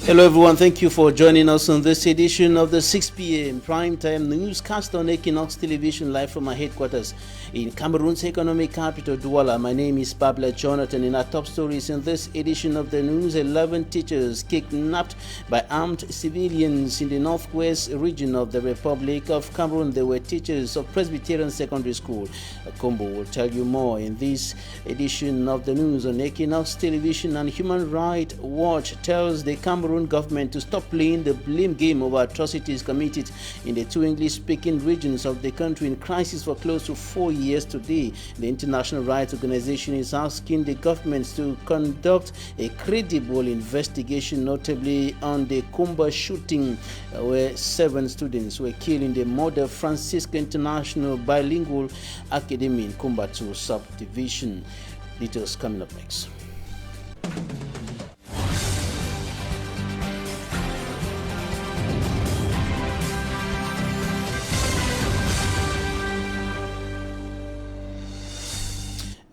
Hello everyone, thank you for joining us on this edition of the 6 p.m. primetime newscast on Equinoxe television, live from our headquarters in Cameroon's economic capital, Douala. My name is Pablo Jonathan. In our top stories in this edition of the news, 11 teachers kidnapped by armed civilians in the northwest region of the Republic of Cameroon. They were teachers of Presbyterian Secondary School. Combo will tell you more in this edition of the news on Equinoxe television. And Human Rights Watch tells the Cameroon government to stop playing the blame game over atrocities committed in the two English-speaking regions of the country in crisis for close to 4 years today. The International Rights Organization is asking the government to conduct a credible investigation, notably on the Kumba shooting, where 7 students were killed in the Mother Francisca International Bilingual Academy in Kumba 2 subdivision. Details coming up next.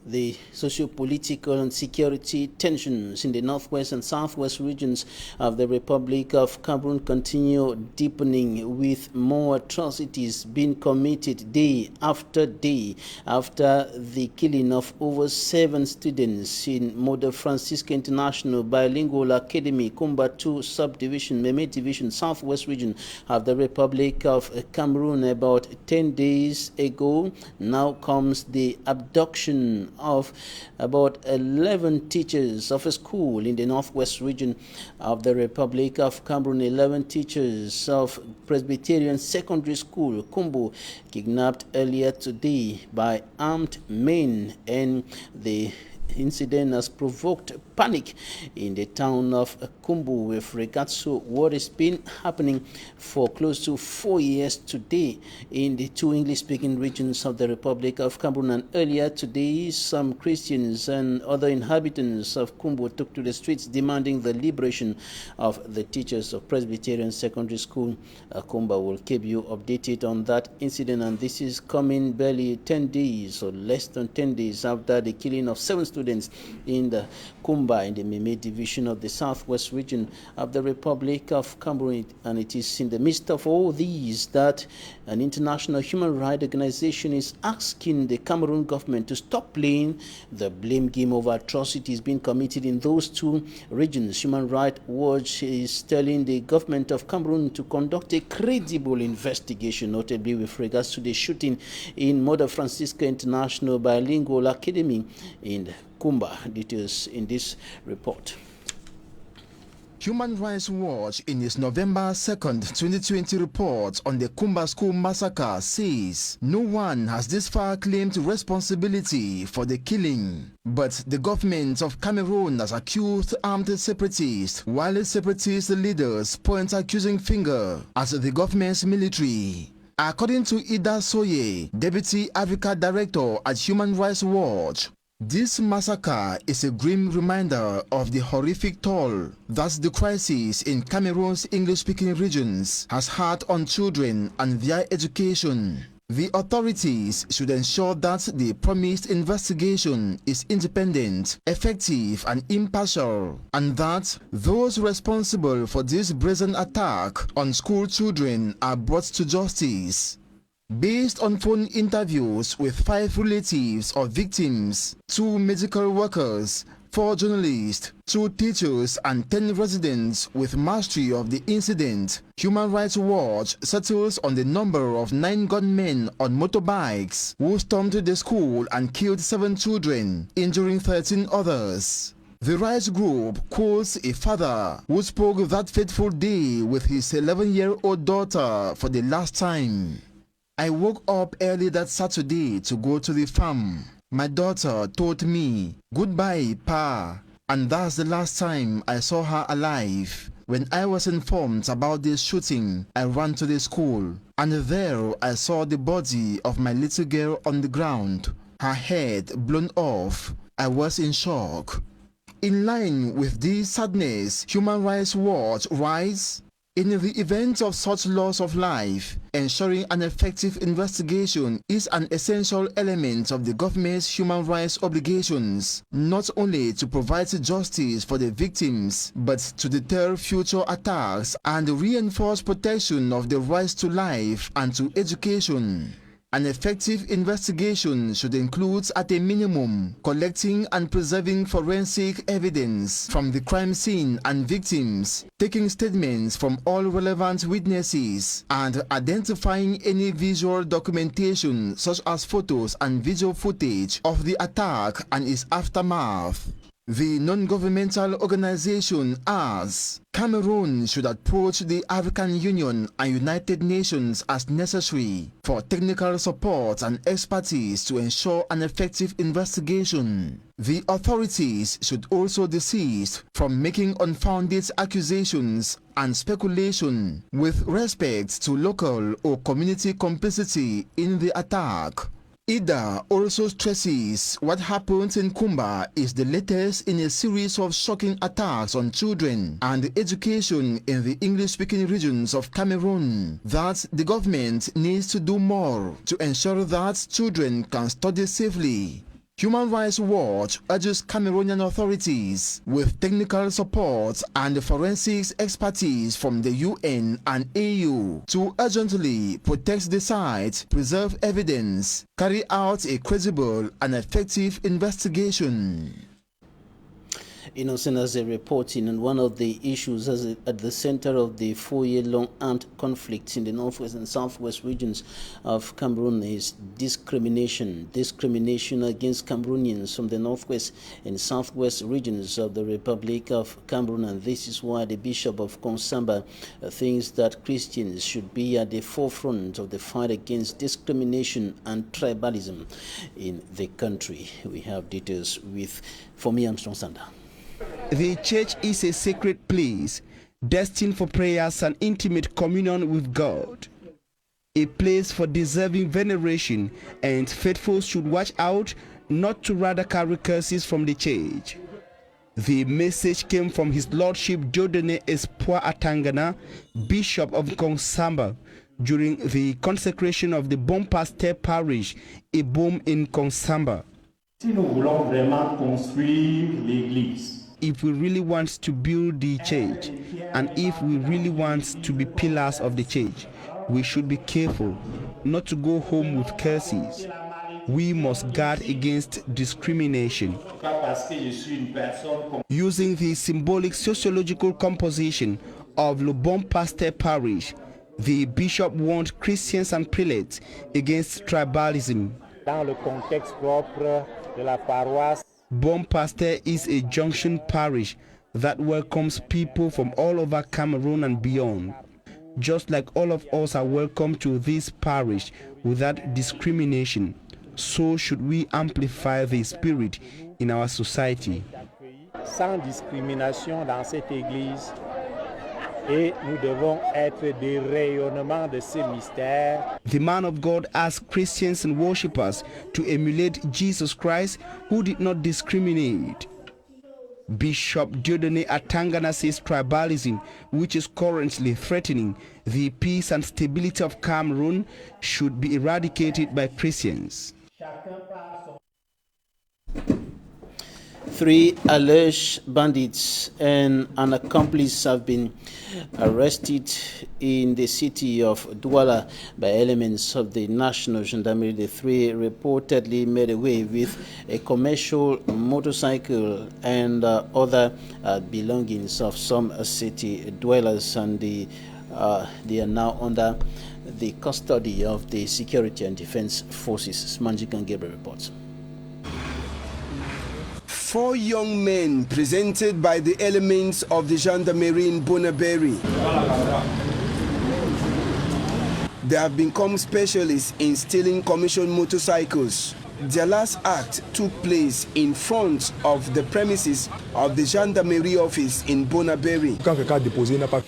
The socio-political and security tensions in the northwest and southwest regions of the Republic of Cameroon continue deepening, with more atrocities being committed day after day after the killing of over 7 students in Mother Francisca International Bilingual Academy, Kumba 2 subdivision, Meme division, southwest region of the Republic of Cameroon. About 10 days ago, now comes the abduction of about 11 teachers of a school in the northwest region of the Republic of Cameroon. 11 teachers of Presbyterian Secondary School, Kumbo, kidnapped earlier today by armed men, and the incident has provoked panic in the town of Kumbu with regards to what has been happening for close to 4 years today in the two English-speaking regions of the Republic of Cameroon. And earlier today, some Christians and other inhabitants of Kumbu took to the streets demanding the liberation of the teachers of Presbyterian Secondary School. Kumba will keep you updated on that incident, and this is coming barely 10 days or less than 10 days after the killing of 7 students in the Kumba in the Meme division of the southwest region of the Republic of Cameroon. And it is in the midst of all these that an international human rights organization is asking the Cameroon government to stop playing the blame game over atrocities being committed in those two regions. Human Rights Watch is telling the government of Cameroon to conduct a credible investigation, notably with regards to the shooting in Mother Francisca International Bilingual Academy in Kumba. Details in this report. Human Rights Watch, in its November 2nd, 2020 report on the Kumba school massacre, says no one has this far claimed responsibility for the killing. But the government of Cameroon has accused armed separatists, while separatist leaders point accusing finger at the government's military. According to Ida Soye, Deputy Africa Director at Human Rights Watch, this massacre is a grim reminder of the horrific toll that the crisis in Cameroon's English-speaking regions has had on children and their education. The authorities should ensure that the promised investigation is independent, effective, and impartial, and that those responsible for this brazen attack on school children are brought to justice. Based on phone interviews with 5 relatives of victims, 2 medical workers, 4 journalists, 2 teachers, and 10 residents with mastery of the incident, Human Rights Watch settles on the number of 9 gunmen on motorbikes who stormed the school and killed 7 children, injuring 13 others. The rights group quotes a father who spoke that fateful day with his 11-year-old daughter for the last time. I woke up early that Saturday to go to the farm. My daughter told me, "Goodbye, Pa," and that's the last time I saw her alive. When I was informed about this shooting, I ran to the school, and there I saw the body of my little girl on the ground, her head blown off. I was in shock. In line with this sadness, Human Rights Watch writes, In the event of such loss of life, ensuring an effective investigation is an essential element of the government's human rights obligations, not only to provide justice for the victims, but to deter future attacks and reinforce protection of the rights to life and to education. An effective investigation should include, at a minimum, collecting and preserving forensic evidence from the crime scene and victims, taking statements from all relevant witnesses, and identifying any visual documentation such as photos and video footage of the attack and its aftermath. The non-governmental organization asks Cameroon should approach the African Union and United Nations as necessary for technical support and expertise to ensure an effective investigation. The authorities should also desist from making unfounded accusations and speculation with respect to local or community complicity in the attack. IDA also stresses what happened in Kumba is the latest in a series of shocking attacks on children and education in the English-speaking regions of Cameroon, that the government needs to do more to ensure that children can study safely. Human Rights Watch urges Cameroonian authorities, with technical support and forensics expertise from the UN and EU, to urgently protect the site, preserve evidence, carry out a credible and effective investigation. Innocent as a reporting on one of the issues at the center of the 4-year-long armed conflict in the northwest and southwest regions of Cameroon is discrimination. Discrimination against Cameroonians from the northwest and southwest regions of the Republic of Cameroon. And this is why the Bishop of Konsamba thinks that Christians should be at the forefront of the fight against discrimination and tribalism in the country. We have details with Fomi Armstrong-Sanda. The church is a sacred place, destined for prayers and intimate communion with God. A place for deserving veneration, and faithful should watch out not to rather carry curses from the church. The message came from His Lordship Dieudonné Espoir Atangana, Bishop of Konsamba, during the consecration of the Bon Pasteur Parish, Ebom in Konsamba. Si nous voulons vraiment construire l'Église, if we really want to build the church, and if we really want to be pillars of the church, we should be careful not to go home with curses. We must guard against discrimination. Using the symbolic sociological composition of Le Bon Pasteur Parish, the bishop warned Christians and prelates against tribalism. Dans le contexte propre de la paroisse, Bon Pasteur is a junction parish that welcomes people from all over Cameroon and beyond. Just like all of us are welcome to this parish without discrimination, so should we amplify the spirit in our society. Sans discrimination dans cette église, et nous devons être des rayonnements de ce mystère. The man of God asked Christians and worshippers to emulate Jesus Christ, who did not discriminate. Bishop Dieudonné Atangana says tribalism, which is currently threatening the peace and stability of Cameroon, should be eradicated by Christians. 3 alleged bandits and an accomplice have been arrested in the city of Douala by elements of the National Gendarmerie. The 3 reportedly made away with a commercial motorcycle and other belongings of some city dwellers, and they are now under the custody of the Security and Defense Forces. Manjikan Gabriel reports. 4 young men presented by the elements of the Gendarmerie in Bonaberi. They have become specialists in stealing commercial motorcycles. Their last act took place in front of the premises of the Gendarmerie office in Bonaberi.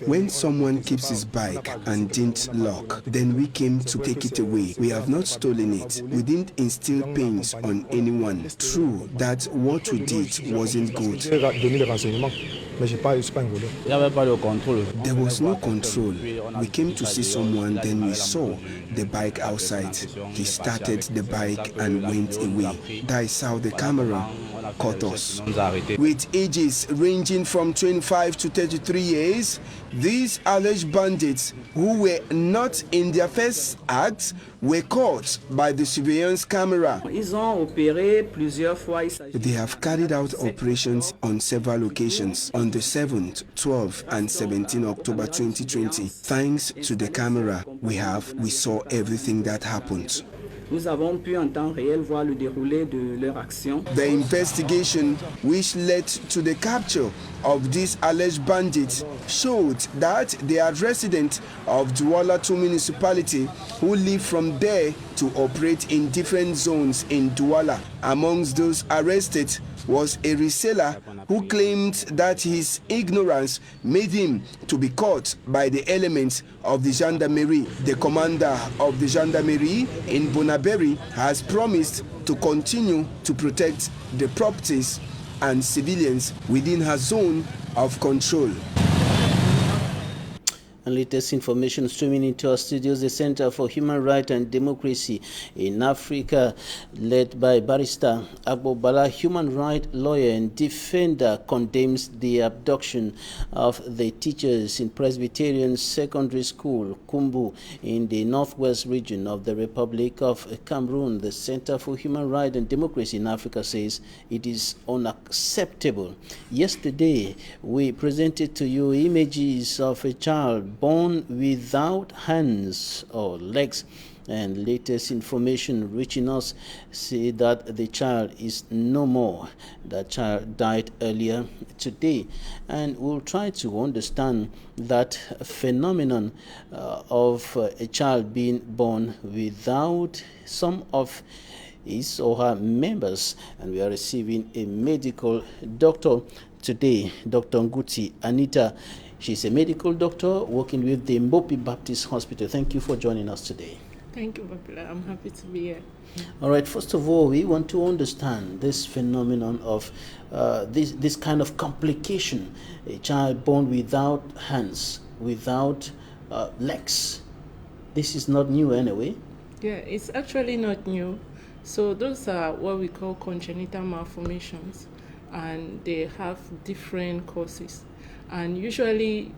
When someone keeps his bike and didn't lock, then we came to take it away. We have not stolen it. We didn't instill pains on anyone. True that what we did wasn't good. Mais je suis pas Angolais. There was no control. We came to see someone, then we saw the bike outside. He started the bike and went away. That is how the camera caught us. With ages ranging from 25 to 33 years, these alleged bandits, who were not in their first acts, were caught by the surveillance camera. They have carried out operations on several occasions on the 7th, 12th and 17th October 2020. Thanks to the camera we saw everything that happened. Nous avons pu en temps réel voir le déroulé de leur action. The investigation, which led to the capture of these alleged bandits, showed that they are residents of Douala 2 municipality who live from there to operate in different zones in Douala. Amongst those arrested was a reseller who claimed that his ignorance made him to be caught by the elements of the gendarmerie. The commander of the gendarmerie in Bonaberry has promised to continue to protect the properties and civilians within her zone of control. And latest information streaming into our studios, the Center for Human Rights and Democracy in Africa, led by Barrister Agbobala, human rights lawyer and defender, condemns the abduction of the teachers in Presbyterian Secondary School, Kumbu, in the northwest region of the Republic of Cameroon. The Center for Human Rights and Democracy in Africa says it is unacceptable. Yesterday, we presented to you images of a child born without hands or legs, and latest information reaching us say that the child is no more. The child died earlier today, and we'll try to understand that phenomenon of a child being born without some of his or her members, and we are receiving a medical doctor today, Dr. Nguti Anita. She's a medical doctor working with the Mbopi Baptist Hospital. Thank you for joining us today. Thank you, Babila. I'm happy to be here. All right. First of all, we want to understand this phenomenon of this kind of complication. A child born without hands, without legs. This is not new anyway. Yeah, it's actually not new. So those are what we call congenital malformations, and they have different causes. And usually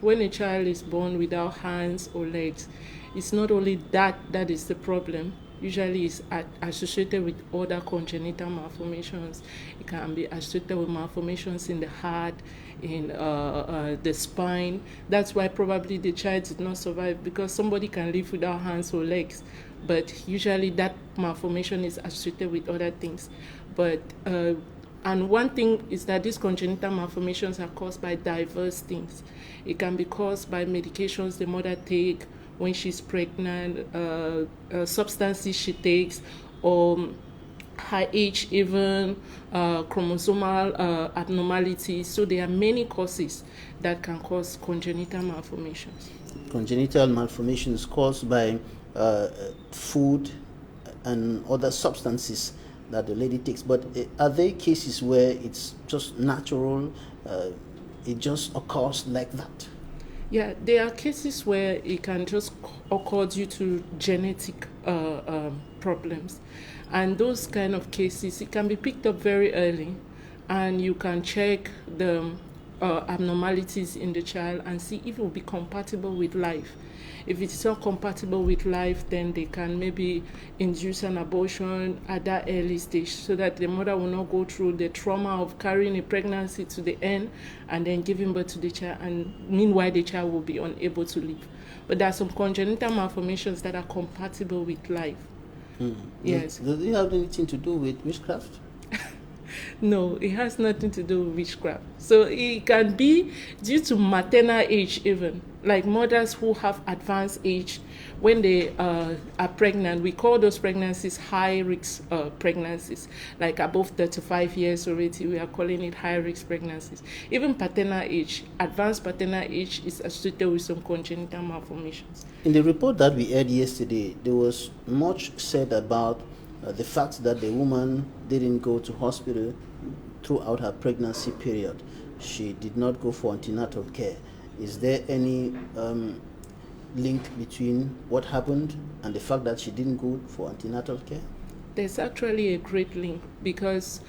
when a child is born without hands or legs, it's not only that is the problem. Usually it's associated with other congenital malformations. It can be associated with malformations in the heart, in the spine. That's why probably the child did not survive, because somebody can live without hands or legs, but usually that malformation is associated with other things. But and one thing is that these congenital malformations are caused by diverse things. It can be caused by medications the mother takes when she's pregnant, substances she takes, or her age, even chromosomal abnormalities. So there are many causes that can cause congenital malformations. Congenital malformations caused by food and other substances that the lady takes, but are there cases where it's just natural, it just occurs like that? Yeah, there are cases where it can just occur due to genetic problems, and those kind of cases, it can be picked up very early, and you can check the abnormalities in the child and see if it will be compatible with life. If it's not compatible with life, then they can maybe induce an abortion at that early stage, so that the mother will not go through the trauma of carrying a pregnancy to the end and then giving birth to the child, and meanwhile the child will be unable to live. But there are some congenital malformations that are compatible with life. Yes. Does it have anything to do with witchcraft? No, it has nothing to do with witchcraft. So it can be due to maternal age even. Like mothers who have advanced age, when they are pregnant, we call those pregnancies high-risk pregnancies. Like above 35 years already, we are calling it high-risk pregnancies. Even paternal age, advanced paternal age is associated with some congenital malformations. In the report that we heard yesterday, there was much said about the fact that the woman didn't go to hospital throughout her pregnancy period. she did not go for antenatal care. Is there any link between what happened and the fact that she didn't go for antenatal care? There's actually a great link, because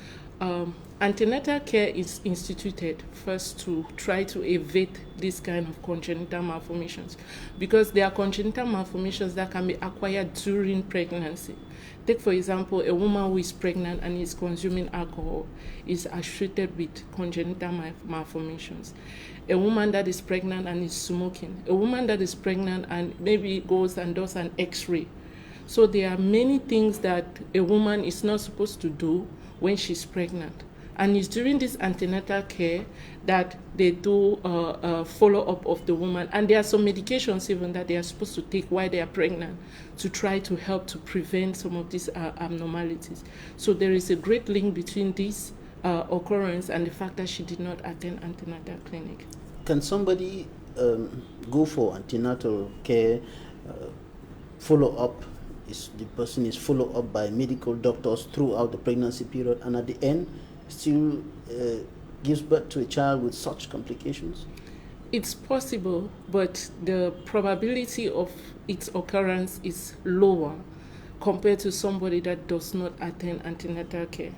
antenatal care is instituted first to try to evade this kind of congenital malformations, because there are congenital malformations that can be acquired during pregnancy. Take, for example, a woman who is pregnant and is consuming alcohol is associated with congenital malformations. A woman that is pregnant and is smoking. A woman that is pregnant and maybe goes and does an X-ray. So there are many things that a woman is not supposed to do when she's pregnant. And it's during this antenatal care that they do a follow-up of the woman. And there are some medications even that they are supposed to take while they are pregnant to try to help to prevent some of these abnormalities. So there is a great link between this occurrence and the fact that she did not attend antenatal clinic. Can somebody go for antenatal care, follow-up? The person is followed up by medical doctors throughout the pregnancy period, and at the end still gives birth to a child with such complications? It's possible, but the probability of its occurrence is lower compared to somebody that does not attend antenatal care.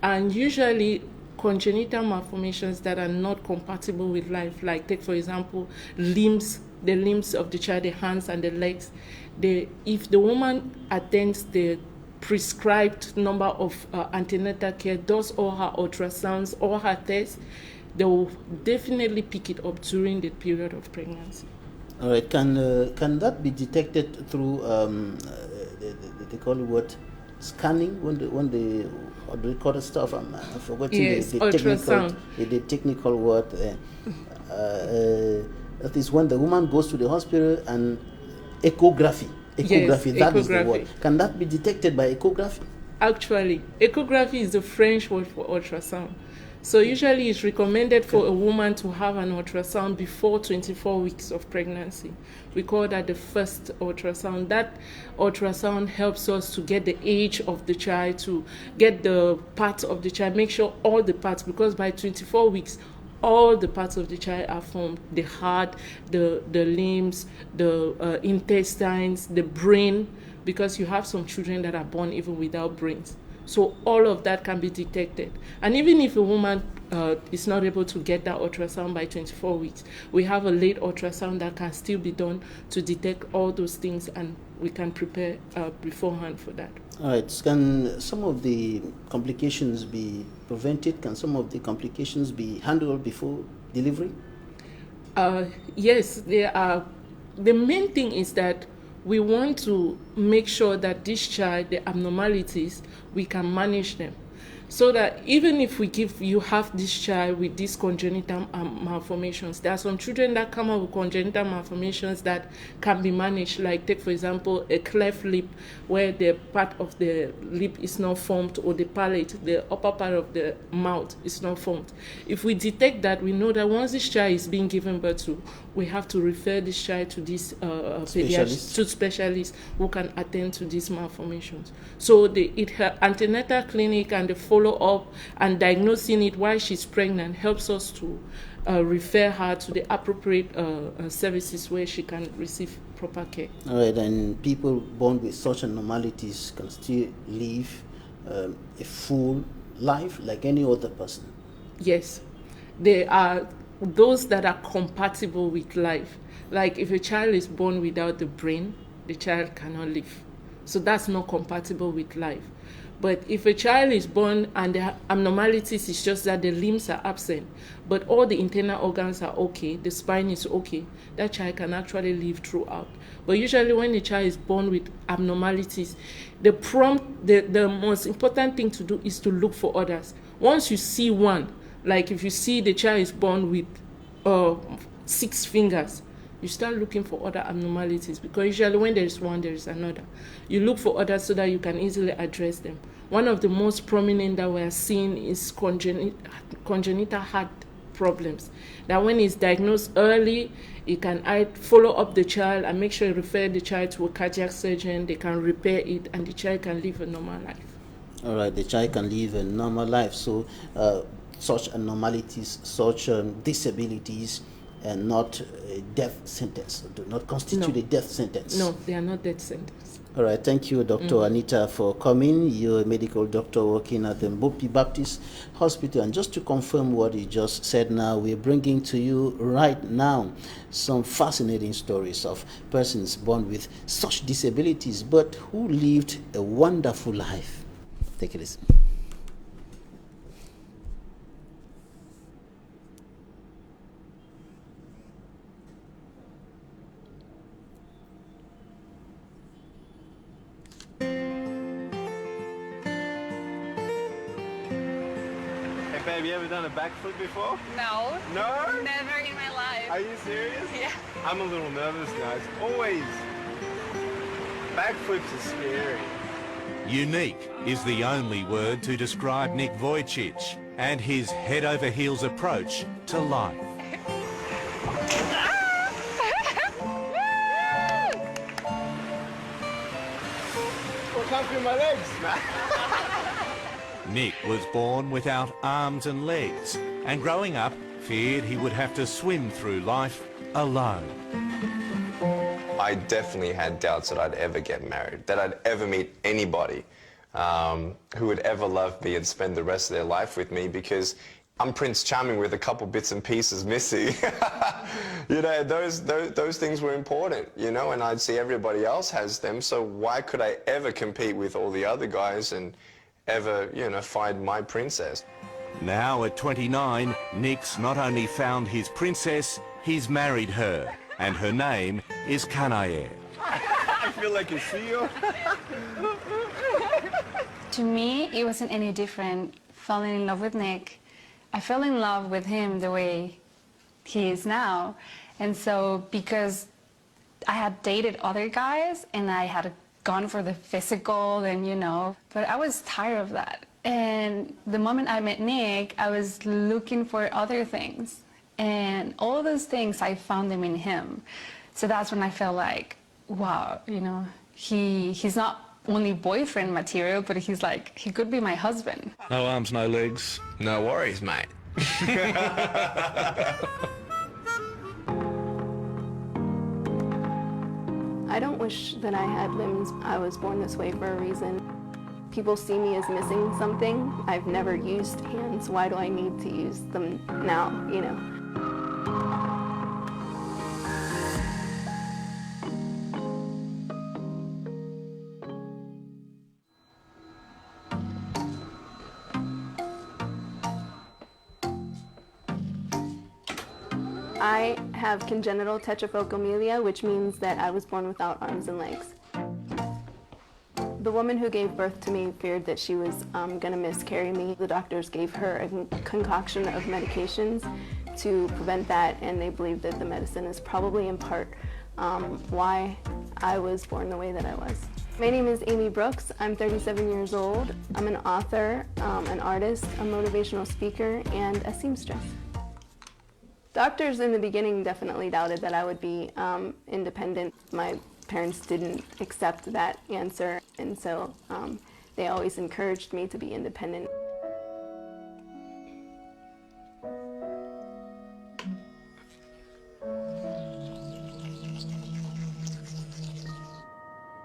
And usually congenital malformations that are not compatible with life, like take for example the limbs of the child, the hands and the legs, if the woman attends the prescribed number of antenatal care, does all her ultrasounds, all her tests, they will definitely pick it up during the period of pregnancy. All right. Can that be detected through they call it what, scanning, when they record stuff? I'm forgetting. Yes, ultrasound. The technical word. That is when the woman goes to the hospital, and echography. Yes, that is the word. Can that be detected by echography? Actually, echography is the French word for ultrasound. So usually it's recommended for a woman to have an ultrasound before 24 weeks of pregnancy. We call that the first ultrasound. That ultrasound helps us to get the age of the child, to get the parts of the child, make sure all the parts, because by 24 weeks, all the parts of the child are formed: the heart, the limbs, the intestines, the brain, because you have some children that are born even without brains. So all of that can be detected. And even if a woman is not able to get that ultrasound by 24 weeks, we have a late ultrasound that can still be done to detect all those things, and we can prepare beforehand for that. All right. Can some of the complications be prevented? Can some of the complications be handled before delivery? Yes, there are. The main thing is that we want to make sure that this child, the abnormalities, we can manage them. So that even if you have this child with these congenital malformations, there are some children that come up with congenital malformations that can be managed, like take for example a cleft lip, where the part of the lip is not formed, or the palate, the upper part of the mouth is not formed. If we detect that, we know that once this child is being given birth to, we have to refer this child to this specialists who can attend to these malformations. So antenatal clinic and the follow-up and diagnosing it while she's pregnant helps us to refer her to the appropriate services where she can receive proper care. All right, and people born with such abnormalities can still live a full life like any other person? Yes, there are those that are compatible with life. Like if a child is born without the brain, the child cannot live. So that's not compatible with life. But if a child is born and the abnormalities is just that the limbs are absent, but all the internal organs are okay, the spine is okay, that child can actually live throughout. But usually when a child is born with abnormalities, the most important thing to do is to look for others. Once you see one, like if you see the child is born with 6 fingers, you start looking for other abnormalities, because usually when there is one, there is another. You look for others so that you can easily address them. One of the most prominent that we are seeing is congenital heart problems. That when it's diagnosed early, you can follow up the child and make sure you refer the child to a cardiac surgeon. They can repair it, and the child can live a normal life. All right, the child can live a normal life. So such abnormalities, such disabilities, and not a death sentence, do not constitute a death sentence. No, they are not death sentence. All right, thank you, Dr. Anita, for coming. You're a medical doctor working at the Mbopi Baptist Hospital. And just to confirm what you just said now, we're bringing to you right now some fascinating stories of persons born with such disabilities, but who lived a wonderful life. Take a listen. Have you ever done a backflip before? No. No? Never in my life. Are you serious? Yeah. I'm a little nervous, guys. Always. Backflips are scary. Unique is the only word to describe Nick Vujicic and his head-over-heels approach to life. What can't feel my legs? Nick was born without arms and legs, and growing up feared he would have to swim through life alone. I definitely had doubts that I'd ever get married, that I'd ever meet anybody who would ever love me and spend the rest of their life with me, because I'm Prince Charming with a couple bits and pieces missing. You know, those things were important, you know, and I'd see everybody else has them, so why could I ever compete with all the other guys and ever, you know, find my princess? Now at 29, Nick's not only found his princess, he's married her, and her name is Kmer. I feel like a CEO. To me, it wasn't any different falling in love with Nick. I fell in love with him the way he is now. And so because I had dated other guys and I had gone for the physical and, you know, but I was tired of that. And the moment I met Nick, I was looking for other things. And all those things, I found them in him. So that's when I felt like, wow, you know, he's not only boyfriend material, but he's like, he could be my husband. No arms, no legs. No worries, mate. I don't wish that I had limbs. I was born this way for a reason. People see me as missing something. I've never used hands. Why do I need to use them now, you know? I have congenital tetraphocomelia, which means that I was born without arms and legs. The woman who gave birth to me feared that she was going to miscarry me. The doctors gave her a concoction of medications to prevent that, and they believe that the medicine is probably in part why I was born the way that I was. My name is Amy Brooks. I'm 37 years old. I'm an author, an artist, a motivational speaker, and a seamstress. Doctors in the beginning definitely doubted that I would be independent. My parents didn't accept that answer, and so they always encouraged me to be independent.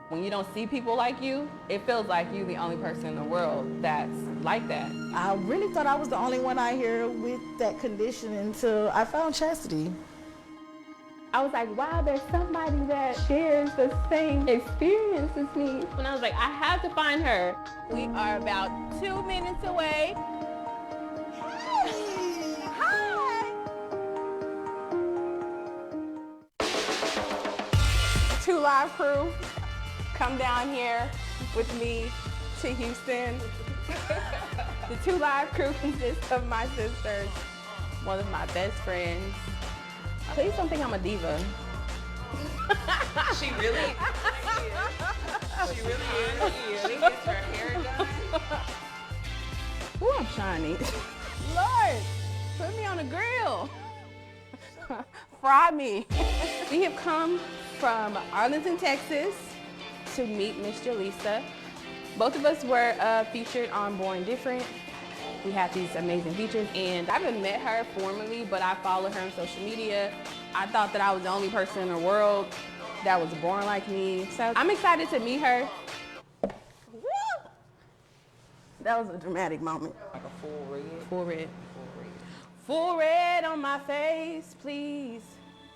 When you don't see people like you, it feels like you're the only person in the world that's like that. I really thought I was the only one out here with that condition until I found Chastity. I was like, wow, there's somebody that shares the same experience as me. And I was like, I have to find her. We are about 2 minutes away. Hi! 2 Live crew, come down here with me to Houston. The 2 Live crew consists of my sisters, one of my best friends. Please don't think I'm a diva. She really is. She really is. She gets her hair done. Ooh, I'm shiny. Lord, put me on the grill. Fry me. We have come from Arlington, Texas to meet Miss Jaleesa. Both of us were featured on Born Different. We have these amazing beaches, and I haven't met her formally, but I follow her on social media. I thought that I was the only person in the world that was born like me. So I'm excited to meet her. That was a dramatic moment. Like a full red. Full red. Full red on my face, please.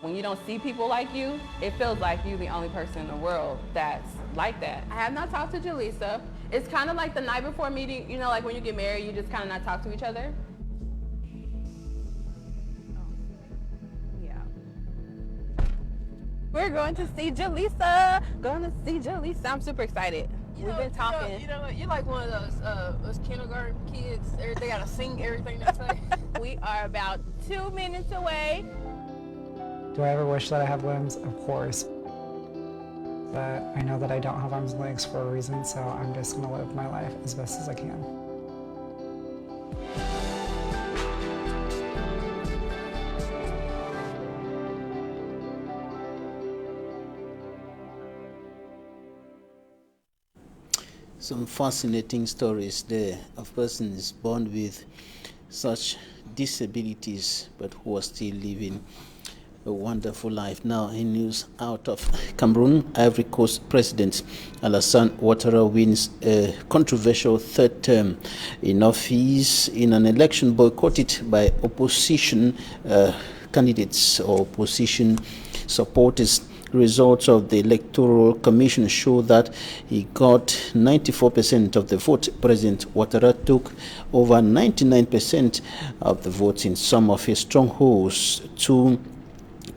When you don't see people like you, it feels like you're the only person in the world that's like that. I have not talked to Jaleesa. It's kind of like the night before meeting, you know, like when you get married, you just kind of not talk to each other. We're going to see Jaleesa. I'm super excited. We've been talking. You know what? You're like one of those kindergarten kids. They gotta sing everything they say. We are about 2 minutes away. Do I ever wish that I had limbs? Of course. But I know that I don't have arms and legs for a reason, so I'm just gonna live my life as best as I can. Some fascinating stories there of persons born with such disabilities but who are still living a wonderful life. Now, in news out of Cameroon, Ivory Coast President Alassane Ouattara wins a controversial third term in office in an election boycotted by opposition candidates or opposition supporters. Results of the Electoral Commission show that he got 94% of the vote. President Ouattara took over 99% of the votes in some of his strongholds.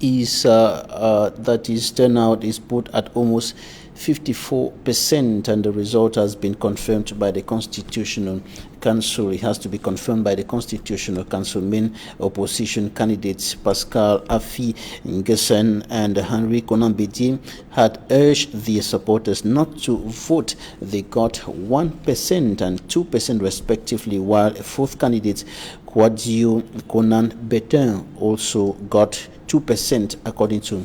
That his turnout is put at almost 54%, and the result has been confirmed by the Constitutional Council. It has to be confirmed by the Constitutional Council. Main opposition candidates Pascal Afi Nguessan and Henry Konambedi had urged their supporters not to vote. They got 1% and 2% respectively, while fourth candidate Kwadjo Konan Betin also got 2% according to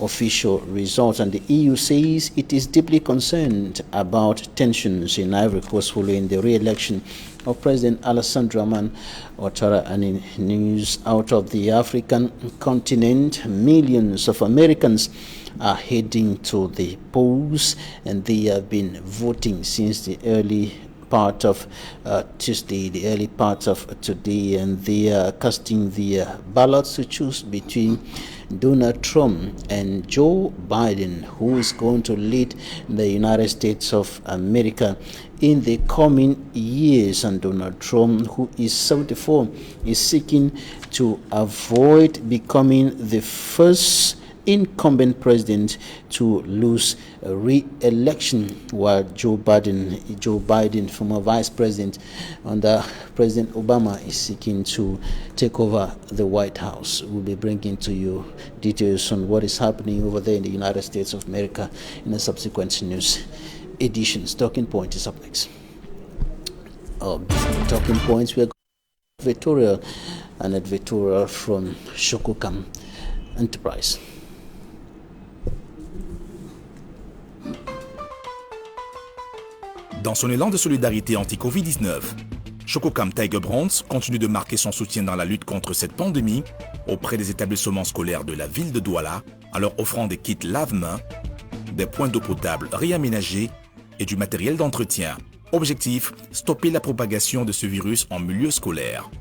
official results. And the EU says it is deeply concerned about tensions in Ivory Coast following the re-election of President Alassane Ouattara. And in news out of the African continent, millions of Americans are heading to the polls, and they have been voting since the early part of today, and they are casting their ballots to choose between Donald Trump and Joe Biden, who is going to lead the United States of America in the coming years. And Donald Trump, who is 74, is seeking to avoid becoming the first incumbent president to lose a re-election, while Joe Biden, former vice president under President Obama, is seeking to take over the White House. We'll be bringing to you details on what is happening over there in the United States of America in the subsequent news editions. Talking Point is up next. Talking Points, we are going to an editorial from Shokokam Enterprise. Dans son élan de solidarité anti-Covid-19, Chococam Tiger Brands continue de marquer son soutien dans la lutte contre cette pandémie auprès des établissements scolaires de la ville de Douala, en leur offrant des kits lave-mains, des points d'eau potable réaménagés et du matériel d'entretien. Objectif, stopper la propagation de ce virus en milieu scolaire.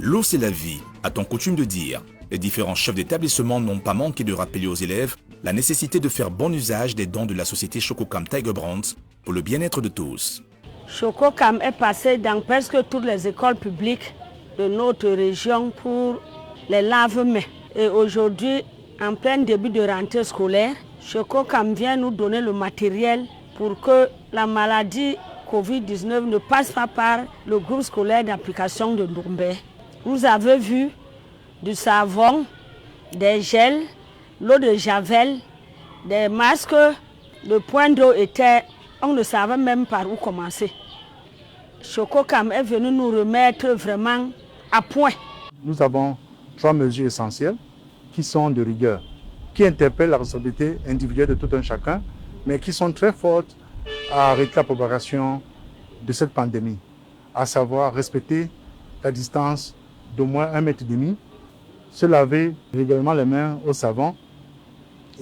L'eau c'est la vie, a-t-on coutume de dire. Les différents chefs d'établissement n'ont pas manqué de rappeler aux élèves la nécessité de faire bon usage des dons de la société Chococam Tiger Brands pour le bien-être de tous. Chococam est passé dans presque toutes les écoles publiques de notre région pour les lave-mains. Et aujourd'hui, en plein début de rentrée scolaire, Chococam vient nous donner le matériel pour que la maladie Covid-19 ne passe pas par le groupe scolaire d'application de Doumbé. Vous avez vu du savon, des gels, l'eau de javel, des masques, le point d'eau était, on ne savait même par où commencer. Chococam est venu nous remettre vraiment à point. Nous avons 3 mesures essentielles qui sont de rigueur, qui interpellent la responsabilité individuelle de tout un chacun, mais qui sont très fortes à arrêter la propagation de cette pandémie, à savoir respecter la distance d'au moins 1,5 mètre, se laver régulièrement les mains au savon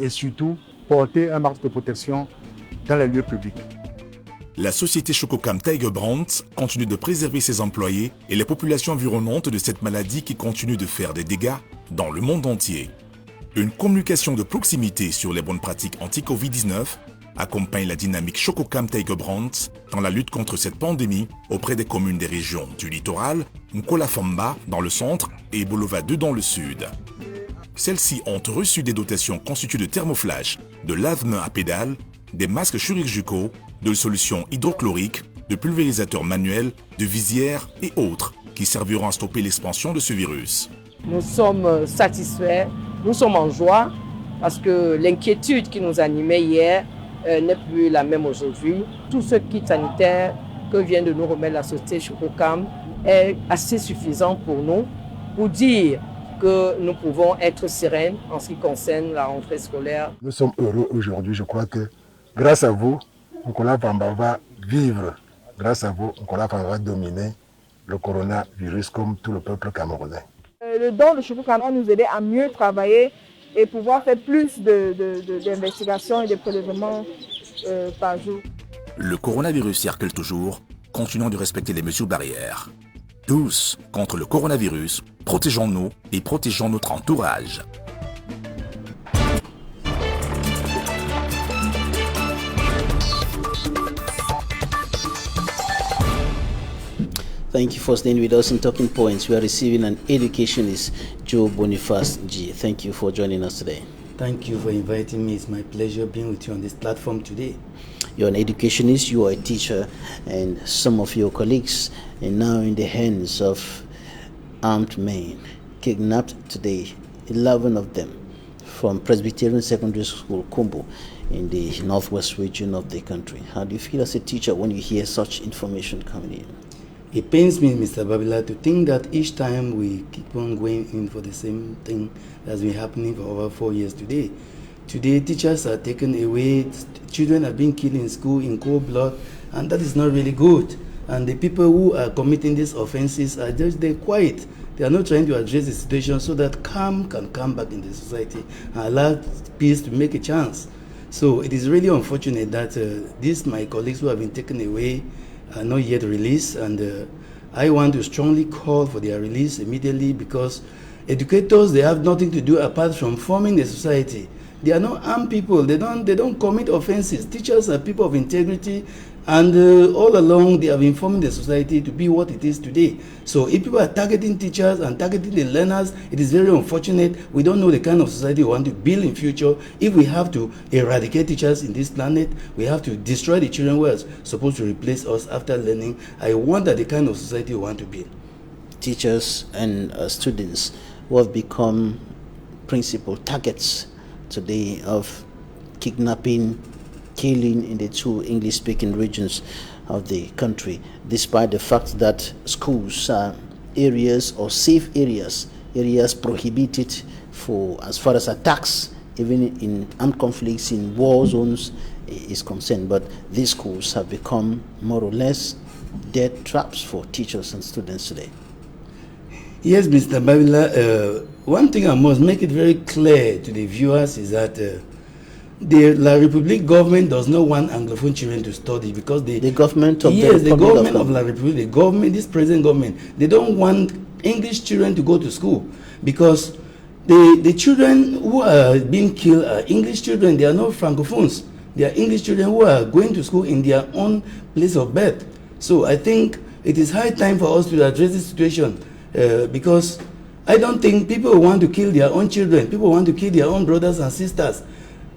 et surtout porter un masque de protection dans les lieux publics. La société Chococam Tiger Brands continue de préserver ses employés et les populations environnantes de cette maladie qui continue de faire des dégâts dans le monde entier. Une communication de proximité sur les bonnes pratiques anti-Covid-19 accompagne la dynamique Chococam Tiger Brands dans la lutte contre cette pandémie auprès des communes des régions du littoral, Nkolafamba dans le centre et Bolova 2 dans le sud. Celles-ci ont reçu des dotations constituées de thermoflash, de lave-mains à pédales, des masques chirurgicaux, de solutions hydrochloriques, de pulvérisateurs manuels, de visières et autres qui serviront à stopper l'expansion de ce virus. Nous sommes satisfaits, nous sommes en joie parce que l'inquiétude qui nous animait hier n'est plus la même aujourd'hui. Tout ce kit sanitaire que vient de nous remettre la société Chococam est assez suffisant pour nous pour dire que nous pouvons être sereins en ce qui concerne la rentrée scolaire. Nous sommes heureux aujourd'hui, je crois que grâce à vous, Anglophone va vivre. Grâce à vous, Anglophone va dominer le coronavirus comme tout le peuple camerounais. Le don de Chococam va nous aider à mieux travailler et pouvoir faire plus d'investigations et de prélèvements par jour. Le coronavirus circule toujours, continuons de respecter les mesures barrières. Tous contre le coronavirus, protégeons-nous et protégeons notre entourage. Thank you for staying with us in Talking Points. We are receiving an educationist, Joe Boniface G. Thank you for joining us today. Thank you for inviting me. It's my pleasure being with you on this platform today. You're an educationist, you are a teacher, and some of your colleagues are now in the hands of armed men, kidnapped today, 11 of them, from Presbyterian Secondary School, Kumbo, in the northwest region of the country. How do you feel as a teacher when you hear such information coming in? It pains me, Mr. Babila, to think that each time we keep on going in for the same thing that's been happening for over 4 years today. Today, teachers are taken away, children are being killed in school in cold blood, and that is not really good. And the people who are committing these offenses are just, they're quiet. They are not trying to address the situation so that calm can come back in the society and allow peace to make a chance. So it is really unfortunate that these, my colleagues who have been taken away, are not yet released, and I want to strongly call for their release immediately, because educators, they have nothing to do apart from forming the society. They are not armed people. They don't commit offenses. Teachers are people of integrity, and all along they have been forming the society to be what it is today. So if people are targeting teachers and targeting the learners, it is very unfortunate. We don't know the kind of society we want to build in future. If we have to eradicate teachers in this planet, we have to destroy the children who are supposed to replace us after learning. I wonder the kind of society we want to build. Teachers and students who have become principal targets today of kidnapping, killing in the two English-speaking regions of the country, despite the fact that schools are areas or safe areas prohibited for as far as attacks, even in armed conflicts in war zones is concerned. But these schools have become more or less death traps for teachers and students today. Yes, Mr. Babila, one thing I must make it very clear to the viewers is that the La République government does not want Anglophone children to study, because the government of the government of La République, the government, this present government, they don't want English children to go to school, because the children who are being killed are English children. They are not Francophones. They are English children who are going to school in their own place of birth. So I think it is high time for us to address this situation, because I don't think people want to kill their own children. People want to kill their own brothers and sisters.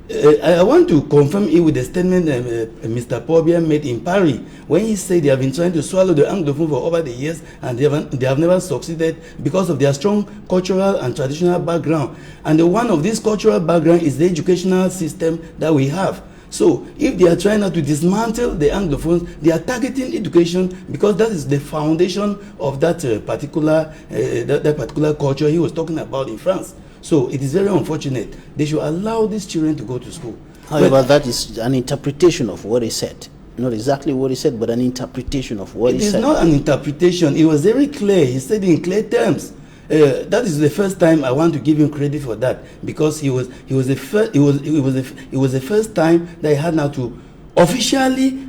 I want to confirm it with the statement Mr. Pobia made in Paris, when he said they have been trying to swallow the Anglophone for over the years, and they have never succeeded because of their strong cultural and traditional background. And one of these cultural background is the educational system that we have. So if they are trying not to dismantle the Anglophones, they are targeting education, because that is the foundation of that particular culture he was talking about in France. So it is very unfortunate. They should allow these children to go to school. However, that is an interpretation of what he said. not exactly what he said, but an interpretation of what he said. It is not an interpretation. It was very clear. He said in clear terms. That is the first time I want to give him credit for that, because it was the first time that he had now to officially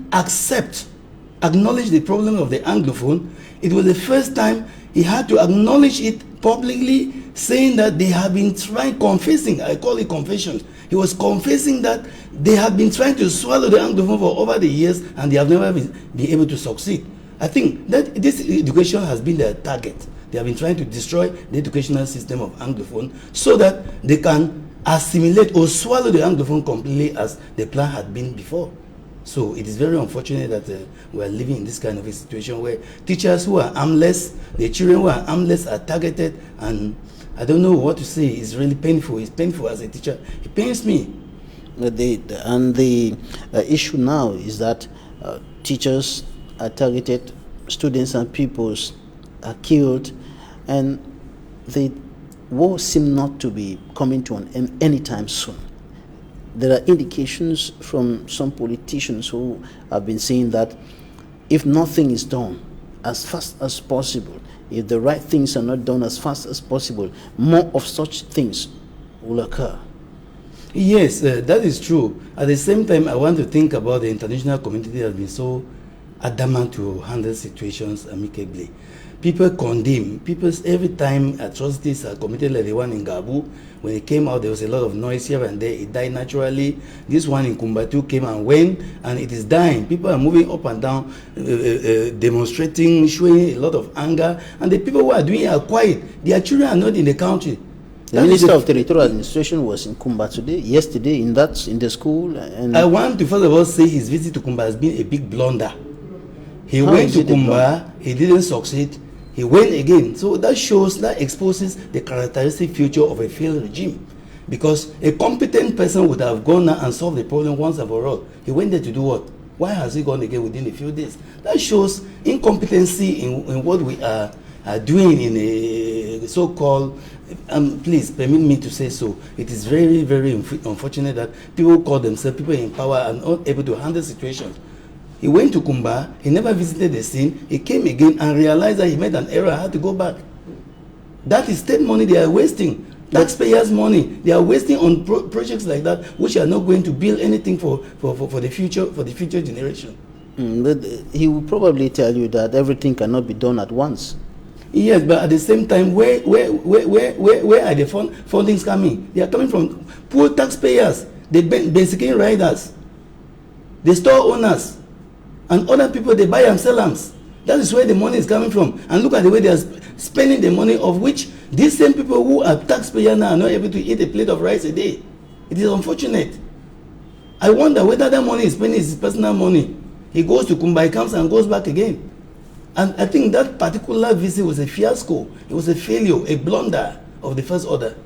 acknowledge the problem of the Anglophone. It was the first time he had to acknowledge it publicly, saying that they have been confessing. I call it confession. He was confessing that they have been trying to swallow the Anglophone for over the years, and they have never been able to succeed. I think that this education has been their target. They have been trying to destroy the educational system of Anglophone so that they can assimilate or swallow the Anglophone completely, as the plan had been before. So it is very unfortunate that we are living in this kind of a situation where teachers who are armless, the children who are armless are targeted, and I don't know what to say. It's really painful. It's painful as a teacher. It pains me. The issue now is that teachers are targeted, students and pupils are killed, and the war seems not to be coming to an end anytime soon. There are indications from some politicians who have been saying that if nothing is done as fast as possible, if the right things are not done as fast as possible, more of such things will occur. Yes, that is true. At the same time, I want to think about the international community that has been so adamant to handle situations amicably. People condemn. Every time atrocities are committed, like the one in Gabu, when it came out, there was a lot of noise here and there. It died naturally. This one in Kumbatu came and went, and it is dying. People are moving up and down, demonstrating, showing a lot of anger, and the people who are doing it are quiet. Their children are not in the country. The Minister of Territorial Administration was in Kumba yesterday, in the school. And I want to first of all say his visit to Kumba has been a big blunder. He went to Kumba, he didn't succeed. He went again. So that exposes the characteristic future of a failed regime. Because a competent person would have gone now and solved the problem once and for all. He went there to do what? Why has he gone again within a few days? That shows incompetency in what we are doing in a so-called, please permit me to say so, it is very, very unfortunate that people who call themselves people in power are not able to handle situations. He went to Kumba, he never visited the scene, he came again and realized that he made an error, had to go back. That is state money they are wasting, taxpayers' money. They are wasting on projects like that, which are not going to build anything for the future generation. But he will probably tell you that everything cannot be done at once. Yes, but at the same time, where are the fundings coming? They are coming from poor taxpayers, the basic riders, the store owners, and other people. They buy and sell arms. That is where the money is coming from. And look at the way they are spending the money, of which these same people who are taxpayers now are not able to eat a plate of rice a day. It is unfortunate. I wonder whether that money is spent his personal money. He goes to Kumba, he comes and goes back again. And I think that particular visit was a fiasco. It was a failure, a blunder of the first order.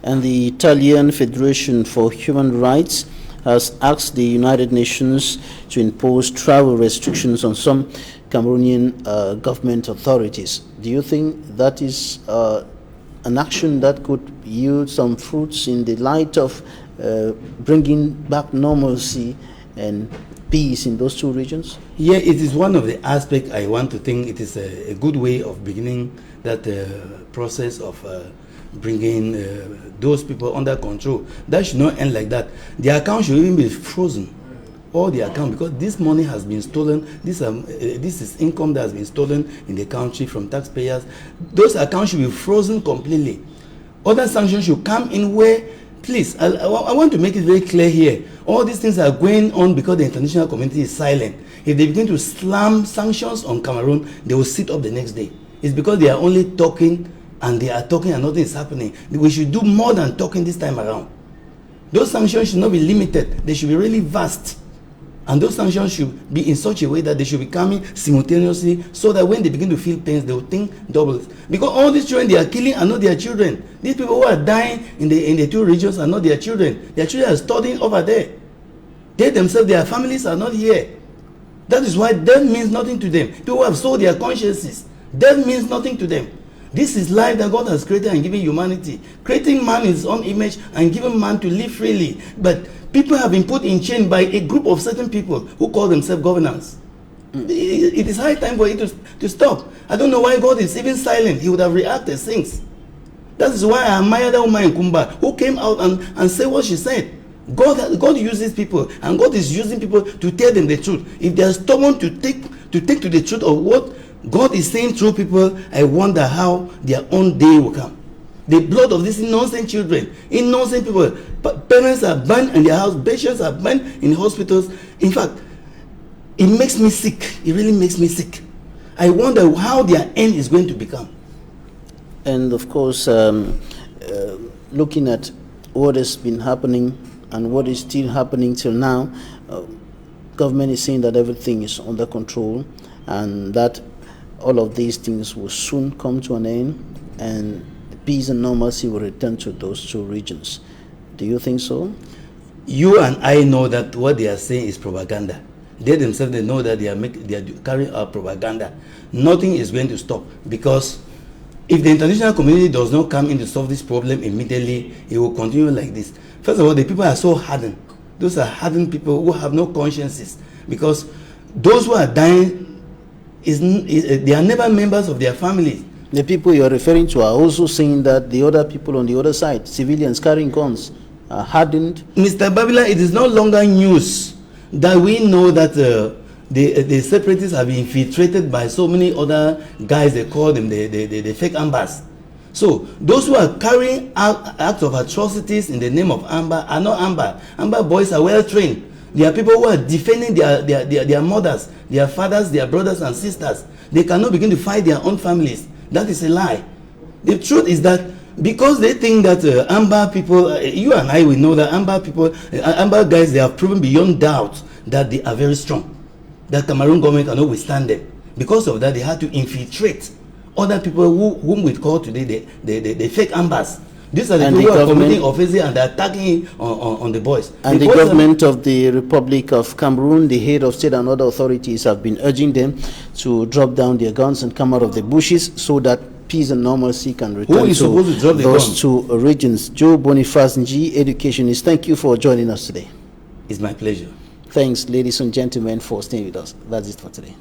And the Italian Federation for Human Rights has asked the United Nations to impose travel restrictions on some Cameroonian government authorities. Do you think that is an action that could yield some fruits in the light of bringing back normalcy and peace in those two regions? Yeah, it is one of the aspects I want to think it is a good way of beginning that process of bringing those people under control. That should not end like that. The account should even be frozen. All the account, because this money has been stolen. This is income that has been stolen in the country from taxpayers. Those accounts should be frozen completely. Other sanctions should come in where, please, I want to make it very clear here. All these things are going on because the international community is silent. If they begin to slam sanctions on Cameroon, they will sit up the next day. It's because they are only talking, and they are talking and nothing is happening. We should do more than talking this time around. Those sanctions should not be limited. They should be really vast. And those sanctions should be in such a way that they should be coming simultaneously, so that when they begin to feel pains, they will think double. Because all these children they are killing are not their children. These people who are dying in the two regions are not their children. Their children are studying over there. They themselves, their families are not here. That is why death means nothing to them. People who have sold their consciences, death means nothing to them. This is life that God has created and given humanity. Creating man in his own image and giving man to live freely. But people have been put in chain by a group of certain people who call themselves governors. It is high time for it to stop. I don't know why God is even silent. He would have reacted since. That is why I admire that woman in Kumba who came out and said what she said. God uses people, and God is using people to tell them the truth. If they are stubborn to take to the truth of what God is saying through people, I wonder how their own day will come. The blood of these innocent children, innocent people, parents are burned in their house, patients are burned in hospitals. In fact, it makes me sick. It really makes me sick. I wonder how their end is going to become. And of course, looking at what has been happening and what is still happening till now, government is saying that everything is under control and that all of these things will soon come to an end and peace and normalcy will return to those two regions. Do you think so? You and I know that what they are saying is propaganda. They themselves, they know that they are carrying out propaganda. Nothing is going to stop, because if the international community does not come in to solve this problem immediately, it will continue like this. First of all, the people are so hardened. Those are hardened people who have no consciences, because those who are dying, they are never members of their families. The people you are referring to are also saying that the other people on the other side, civilians carrying guns, are hardened. Mr. Babila, it is no longer news that we know that the separatists have been infiltrated by so many other guys. They call them the fake ambas. So those who are carrying out acts of atrocities in the name of Amba are not Amba. Amba boys are well trained. They are people who are defending their mothers, their fathers, their brothers and sisters. They cannot begin to fight their own families. That is a lie. The truth is that because they think that Amba people, you and I will know that Amba people, Amba guys, they have proven beyond doubt that they are very strong. That Cameroon government cannot withstand them. Because of that, they had to infiltrate other people whom we call today the fake Ambas. These are the people who are committing offenses and they're attacking on the boys. And the government of the Republic of Cameroon, the head of state and other authorities have been urging them to drop down their guns and come out of the bushes so that peace and normalcy can return to those two regions. Joe Boniface Nji, educationist, thank you for joining us today. It's my pleasure. Thanks, ladies and gentlemen, for staying with us. That's it for today.